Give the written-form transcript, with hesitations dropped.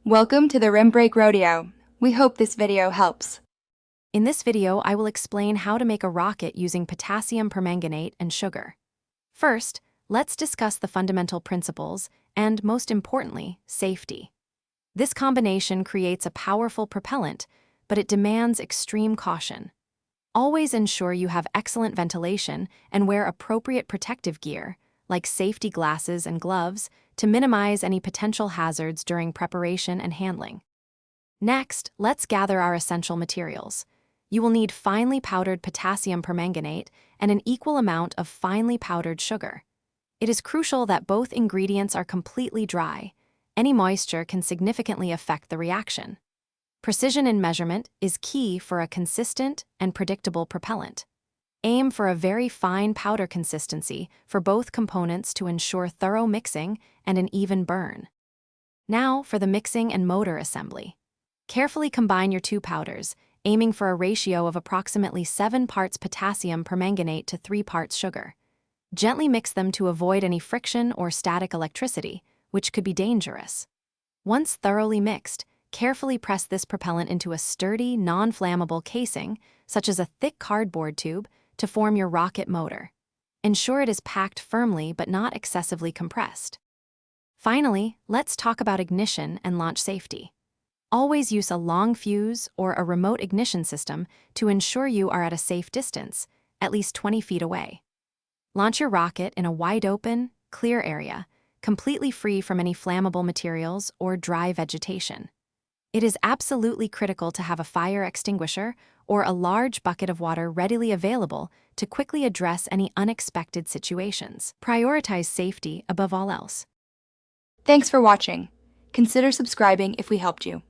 Welcome to the Rim Break Rodeo. We hope this video helps. In this video, I will explain how to make a rocket using potassium permanganate and sugar. First, let's discuss the fundamental principles and, most importantly, safety. This combination creates a powerful propellant, but it demands extreme caution. Always ensure you have excellent ventilation and wear appropriate protective gear, like safety glasses and gloves, to minimize any potential hazards during preparation and handling. Next, let's gather our essential materials. You will need finely powdered potassium permanganate and an equal amount of finely powdered sugar. It is crucial that both ingredients are completely dry. Any moisture can significantly affect the reaction. Precision in measurement is key for a consistent and predictable propellant. Aim for a very fine powder consistency for both components to ensure thorough mixing and an even burn. Now for the mixing and motor assembly. Carefully combine your two powders, aiming for a ratio of approximately 7 parts potassium permanganate to 3 parts sugar. Gently mix them to avoid any friction or static electricity, which could be dangerous. Once thoroughly mixed, carefully press this propellant into a sturdy, non-flammable casing, such as a thick cardboard tube, to form your rocket motor. Ensure it is packed firmly but not excessively compressed. Finally, let's talk about ignition and launch safety. Always use a long fuse or a remote ignition system to ensure you are at a safe distance, at least 20 feet away. Launch your rocket in a wide-open, clear area, completely free from any flammable materials or dry vegetation. It is absolutely critical to have a fire extinguisher or a large bucket of water readily available to quickly address any unexpected situations. Prioritize safety above all else. Thanks for watching. Consider subscribing if we helped you.